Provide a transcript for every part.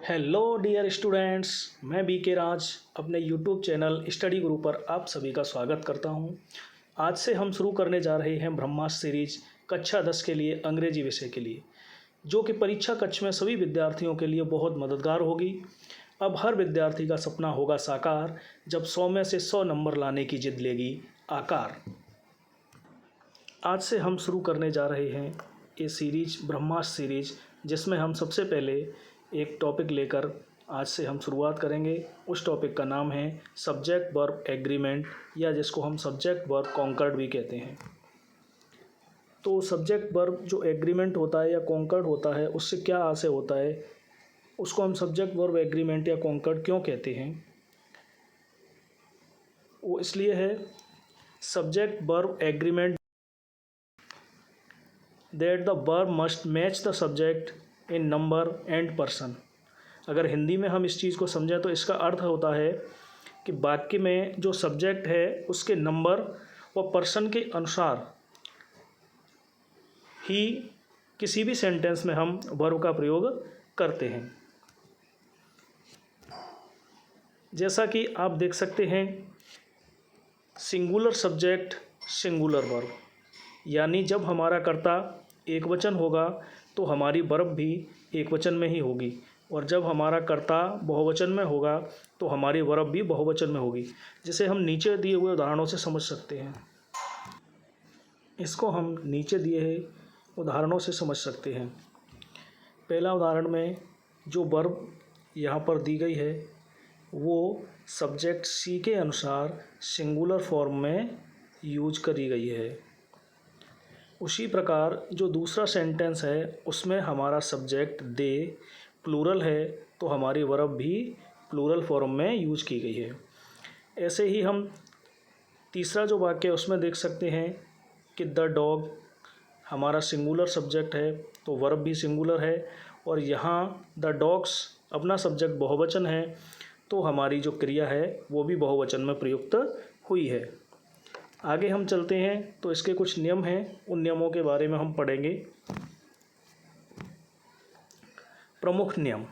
Hello dear students, मैं BK राज अपने YouTube channel study गुरु पर आप सभी का स्वागत करता हूं। आज से हम शुरू करने जा रहे हैं ब्रह्मास्त्र सीरीज कक्षा 10 के लिए अंग्रेजी विषय के लिए, जो कि परीक्षा कक्ष में सभी विद्यार्थियों के लिए बहुत मददगार होगी। अब हर विद्यार्थी का सपना होगा साकार जब 100 में से 100 नंबर लाने की जिद लेगी आकार। आज से हम शुरू करने जा रहे हैं ये सीरीज ब्रह्मास्त्र सीरीज, जिसमें हम सबसे पहले एक टॉपिक लेकर आज से हम शुरुआत करेंगे। उस टॉपिक का नाम है सब्जेक्ट वर्ब एग्रीमेंट, या जिसको हम सब्जेक्ट वर्ब कॉन्कर्ड भी कहते हैं। तो सब्जेक्ट वर्ब जो एग्रीमेंट होता है या कॉन्कर्ड होता है, उससे क्या आशय होता है, उसको हम सब्जेक्ट वर्ब एग्रीमेंट या कॉन्कर्ड क्यों कहते हैं? वो इसलिए है subject verb agreement that the verb must match the subject in number and person. अगर हिंदी में हम इस चीज़ को समझें तो इसका अर्थ होता है कि वाक्य में जो सब्जेक्ट है उसके नंबर व पर्सन के अनुसार ही किसी भी सेंटेंस में हम वर्ब का प्रयोग करते हैं। जैसा कि आप देख सकते हैं, सिंगुलर सब्जेक्ट सिंगुलर वर्ब, यानी जब हमारा कर्ता एक वचन होगा तो हमारी वर्ब भी एक वचन में ही होगी, और जब हमारा कर्ता बहुवचन में होगा तो हमारी वर्ब भी बहुवचन में होगी, जिसे हम नीचे दिए हुए उदाहरणों से समझ सकते हैं। इसको हम नीचे दिए हुए उदाहरणों से समझ सकते हैं। पहला उदाहरण में जो वर्ब यहाँ पर दी गई है वो सब्जेक्ट सी के अनुसार सिंगुलर फॉर्म में यूज करी गई है। उसी प्रकार जो दूसरा सेंटेंस है उसमें हमारा सब्जेक्ट दे प्लूरल है, तो हमारी वर्ब भी प्लूरल फॉर्म में यूज की गई है। ऐसे ही हम तीसरा जो वाक्य है उसमें देख सकते हैं कि द डॉग हमारा सिंगुलर सब्जेक्ट है तो वर्ब भी सिंगुलर है, और यहाँ द डॉग्स अपना सब्जेक्ट बहुवचन है तो हमारी जो क्रिया है वो भी बहुवचन में प्रयुक्त हुई है। आगे हम चलते हैं तो इसके कुछ नियम हैं, उन नियमों के बारे में हम पढ़ेंगे। प्रमुख नियम,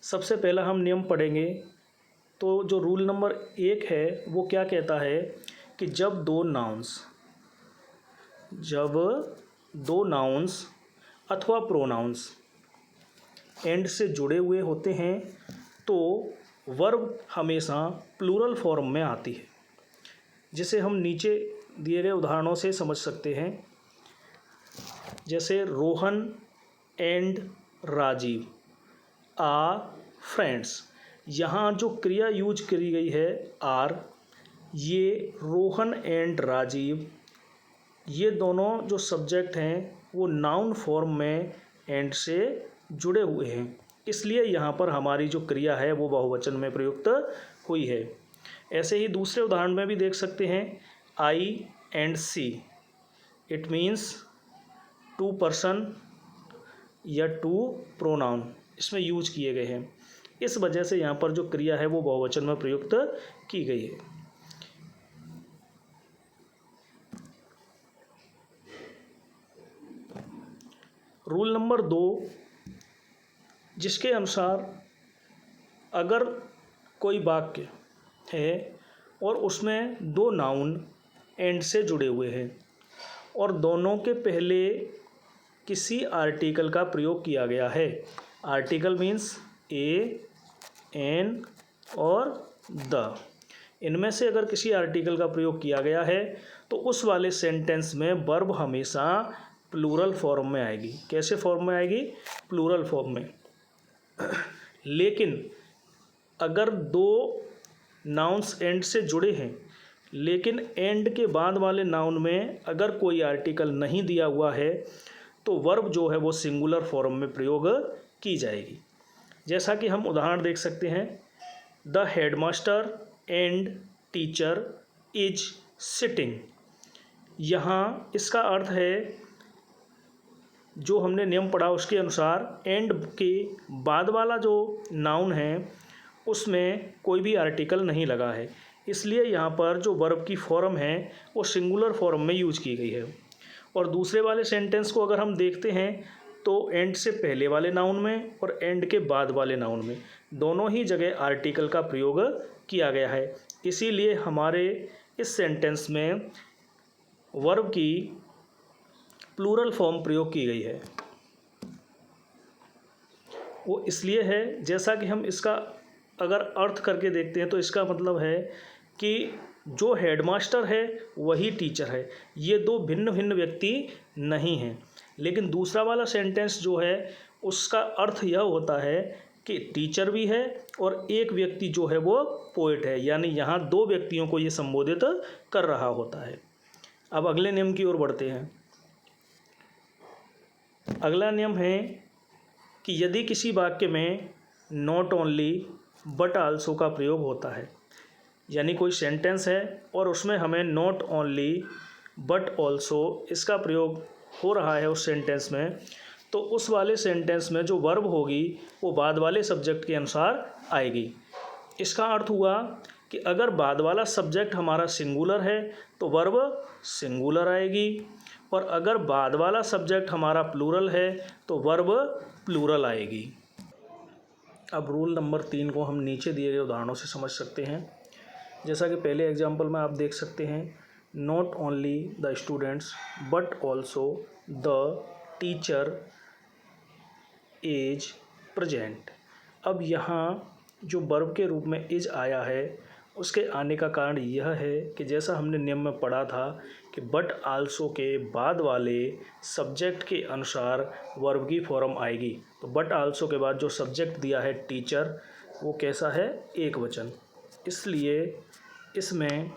सबसे पहला हम नियम पढ़ेंगे तो जो रूल नंबर 1 है वो क्या कहता है कि जब दो नाउन्स अथवा प्रोनाउंस एंड से जुड़े हुए होते हैं तो वर्ब हमेशा प्लूरल फॉर्म में आती है, जिसे हम नीचे दिए गए उदाहरणों से समझ सकते हैं। जैसे Rohan and Rajeev are friends, यहाँ जो क्रिया यूज करी गई है आर, ये रोहन एंड राजीव ये दोनों जो सब्जेक्ट हैं वो नाउन फॉर्म में एंड से जुड़े हुए हैं, इसलिए यहाँ पर हमारी जो क्रिया है वो बहुवचन में प्रयुक्त हुई है। ऐसे ही दूसरे उदाहरण में भी देख सकते हैं I and she, it means two person या टू प्रोनाउन इसमें यूज किए गए हैं, इस वजह से यहाँ पर जो क्रिया है वो बहुवचन में प्रयुक्त की गई है। रूल नंबर 2, जिसके अनुसार अगर कोई वाक्य है और उसमें 2 नाउन एंड से जुड़े हुए हैं और दोनों के पहले किसी आर्टिकल का प्रयोग किया गया है, आर्टिकल मीन्स ए, एन और द, इनमें से अगर किसी आर्टिकल का प्रयोग किया गया है तो उस वाले सेंटेंस में वर्ब हमेशा प्लूरल फॉर्म में आएगी। कैसे फॉर्म में आएगी? प्लूरल फॉर्म में। लेकिन अगर 2 नाउन्स एंड से जुड़े हैं लेकिन एंड के बाद वाले नाउन में अगर कोई आर्टिकल नहीं दिया हुआ है तो वर्ब जो है वो सिंगुलर फॉर्म में प्रयोग की जाएगी। जैसा कि हम उदाहरण देख सकते हैं, the headmaster and teacher is sitting, यहाँ इसका अर्थ है जो हमने नियम पढ़ा उसके अनुसार एंड के बाद वाला जो नाउन है उसमें कोई भी आर्टिकल नहीं लगा है, इसलिए यहाँ पर जो वर्ब की फॉर्म है वो सिंगुलर फॉर्म में यूज की गई है। और दूसरे वाले सेंटेंस को अगर हम देखते हैं तो एंड से पहले वाले नाउन में और एंड के बाद वाले नाउन में दोनों ही जगह आर्टिकल का प्रयोग किया गया है। इसीलिए हमारे इस सेंटेंस में वर्ब की प्लूरल फॉर्म प्रयोग की गई है। वो इसलिए है, जैसा कि हम इसका अगर अर्थ करके देखते हैं तो इसका मतलब है कि जो हेडमास्टर है वही टीचर है, ये दो भिन्न भिन्न व्यक्ति नहीं हैं। लेकिन दूसरा वाला सेंटेंस जो है उसका अर्थ यह होता है कि टीचर भी है और एक व्यक्ति जो है वो पोएट है, यानी यहाँ दो व्यक्तियों को ये संबोधित कर रहा होता है। अब अगले नियम की ओर बढ़ते हैं। अगला नियम है कि यदि किसी वाक्य में नॉट ओनली बट आल्सो का प्रयोग होता है, यानी कोई सेंटेंस है और उसमें हमें नॉट ओनली बट ऑल्सो इसका प्रयोग हो रहा है उस सेंटेंस में, तो उस वाले सेंटेंस में जो वर्ब होगी वो बाद वाले सब्जेक्ट के अनुसार आएगी। इसका अर्थ हुआ कि अगर बाद वाला सब्जेक्ट हमारा सिंगुलर है तो वर्ब सिंगुलर आएगी, और अगर बाद वाला सब्जेक्ट हमारा प्लूरल है तो वर्ब प्लूरल आएगी। अब रूल नंबर 3 को हम नीचे दिए गए उदाहरणों से समझ सकते हैं। जैसा कि पहले एग्जाम्पल में आप देख सकते हैं, not only the students but also the teacher is present. अब यहाँ जो वर्ब के रूप में इज आया है उसके आने का कारण यह है कि जैसा हमने नियम में पढ़ा था कि बट आल्सो के बाद वाले सब्जेक्ट के अनुसार वर्ब की फॉर्म आएगी। तो बट आल्सो के बाद जो सब्जेक्ट दिया है टीचर, वो कैसा है, एक वचन। इसलिए इसमें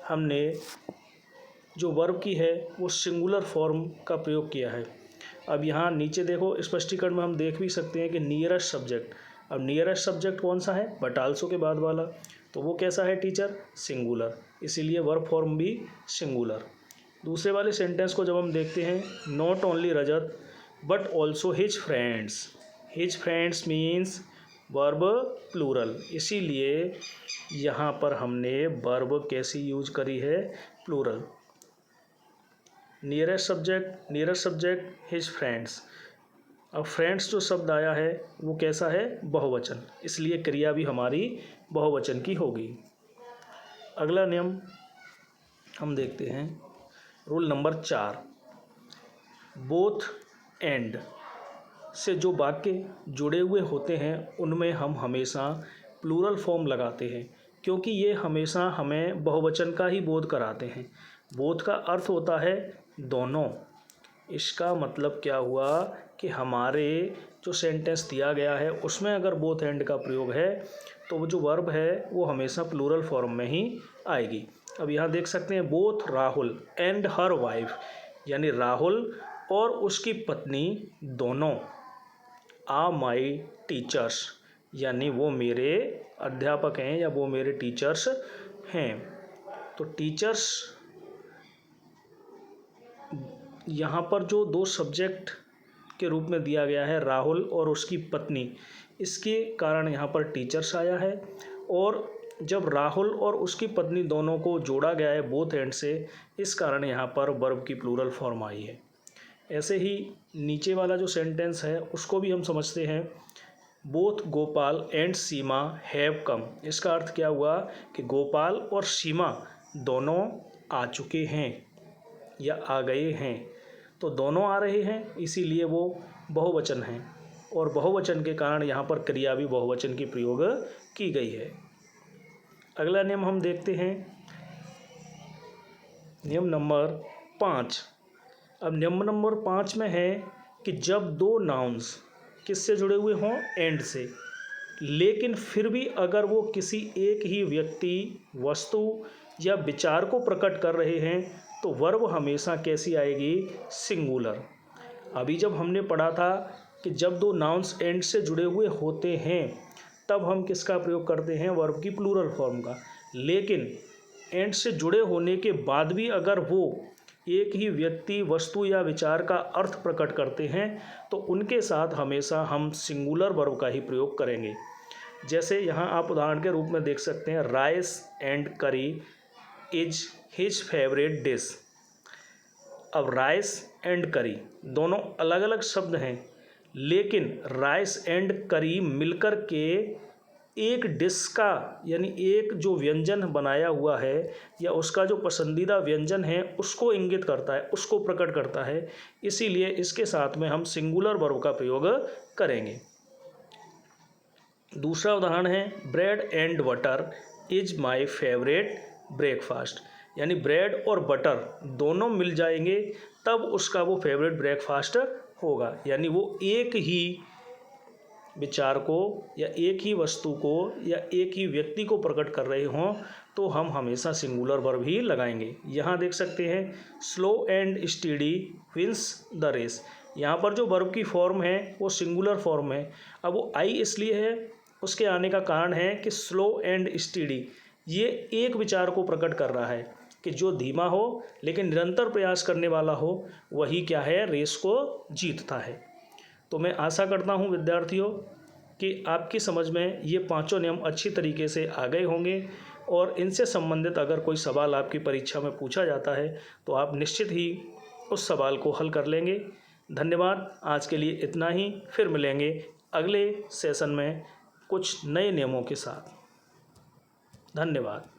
हमने जो वर्ब की है वो सिंगुलर फॉर्म का प्रयोग किया है। अब यहाँ नीचे देखो स्पष्टीकरण में हम देख भी सकते हैं कि नियरेस्ट सब्जेक्ट, अब नियरेस्ट सब्जेक्ट कौन सा है, बट आल्सो के बाद वाला, तो वो कैसा है टीचर, सिंगुलर, इसीलिए वर्ब फॉर्म भी सिंगुलर। दूसरे वाले सेंटेंस को जब हम देखते हैं, not only Rajat but also his friends means verb plural, इसीलिए यहाँ पर हमने वर्ब कैसी यूज करी है, plural. Nearest subject his friends, अब फ्रेंड्स जो शब्द आया है वो कैसा है, बहुवचन, इसलिए क्रिया भी हमारी बहुवचन की होगी। अगला नियम हम देखते हैं, रूल नंबर 4, बोथ एंड से जो वाक्य जुड़े हुए होते हैं उनमें हम हमेशा प्लूरल फॉर्म लगाते हैं, क्योंकि ये हमेशा हमें बहुवचन का ही बोध कराते हैं। बोथ का अर्थ होता है दोनों। इसका मतलब क्या हुआ कि हमारे जो सेंटेंस दिया गया है उसमें अगर बोथ एंड का प्रयोग है तो वो जो वर्ब है वो हमेशा प्लूरल फॉर्म में ही आएगी। अब यहाँ देख सकते हैं, both Rahul and her wife, यानी राहुल और उसकी पत्नी दोनों, आ माई टीचर्स, यानी वो मेरे अध्यापक हैं या वो मेरे टीचर्स हैं। तो टीचर्स यहाँ पर जो दो सब्जेक्ट के रूप में दिया गया है, राहुल और उसकी पत्नी, इसके कारण यहाँ पर टीचर्स आया है। और जब राहुल और उसकी पत्नी दोनों को जोड़ा गया है बोथ एंड से, इस कारण यहाँ पर वर्ब की प्लूरल फॉर्म आई है। ऐसे ही नीचे वाला जो सेंटेंस है उसको भी हम समझते हैं, both Gopal and Seema have come. इसका अर्थ क्या हुआ कि गोपाल और सीमा दोनों आ चुके हैं या आ गए हैं, तो दोनों आ रहे हैं, इसीलिए वो बहुवचन हैं, और बहुवचन के कारण यहाँ पर क्रिया भी बहुवचन की प्रयोग की गई है। अगला नियम हम देखते हैं, नियम नंबर 5। अब नियम नंबर 5 में है कि जब दो नाउन्स किससे जुड़े हुए हों, एंड से, लेकिन फिर भी अगर वो किसी एक ही व्यक्ति, वस्तु या विचार को प्रकट कर रहे हैं तो वर्ब हमेशा कैसी आएगी, सिंगुलर। अभी जब हमने पढ़ा था कि जब दो नाउन्स एंड से जुड़े हुए होते हैं तब हम किसका प्रयोग करते हैं, वर्ब की प्लूरल फॉर्म का। लेकिन एंड से जुड़े होने के बाद भी अगर वो एक ही व्यक्ति, वस्तु या विचार का अर्थ प्रकट करते हैं तो उनके साथ हमेशा हम सिंगुलर वर्ब का ही प्रयोग करेंगे। जैसे यहाँ आप उदाहरण के रूप में देख सकते हैं, राइस एंड करी इज हिज फेवरेट डिश। अब राइस एंड करी दोनों अलग अलग शब्द हैं, लेकिन राइस एंड करी मिलकर के एक डिश का यानी एक जो व्यंजन बनाया हुआ है या उसका जो पसंदीदा व्यंजन है उसको इंगित करता है, उसको प्रकट करता है। इसीलिए इसके साथ में हम सिंगुलर वर्ब का प्रयोग करेंगे। दूसरा उदाहरण है bread and butter is my favourite breakfast, यानी ब्रेड और बटर दोनों मिल जाएंगे तब उसका वो फेवरेट ब्रेकफास्ट होगा। यानी वो एक ही विचार को या एक ही वस्तु को या एक ही व्यक्ति को प्रकट कर रहे हों तो हम हमेशा सिंगुलर वर्ब ही लगाएंगे। यहाँ देख सकते हैं slow and steady wins the race. यहाँ पर जो वर्ब की फॉर्म है वो सिंगुलर फॉर्म है। अब वो आई इसलिए है, उसके आने का कारण है कि स्लो एंड स्टीडी ये एक विचार को प्रकट कर रहा है कि जो धीमा हो लेकिन निरंतर प्रयास करने वाला हो वही क्या है, रेस को जीतता है। तो मैं आशा करता हूँ विद्यार्थियों कि आपकी समझ में ये पांचों नियम अच्छी तरीके से आ गए होंगे और इनसे संबंधित अगर कोई सवाल आपकी परीक्षा में पूछा जाता है तो आप निश्चित ही उस सवाल को हल कर लेंगे। धन्यवाद। आज के लिए इतना ही, फिर मिलेंगे अगले सेशन में कुछ नए नियमों के साथ। धन्यवाद।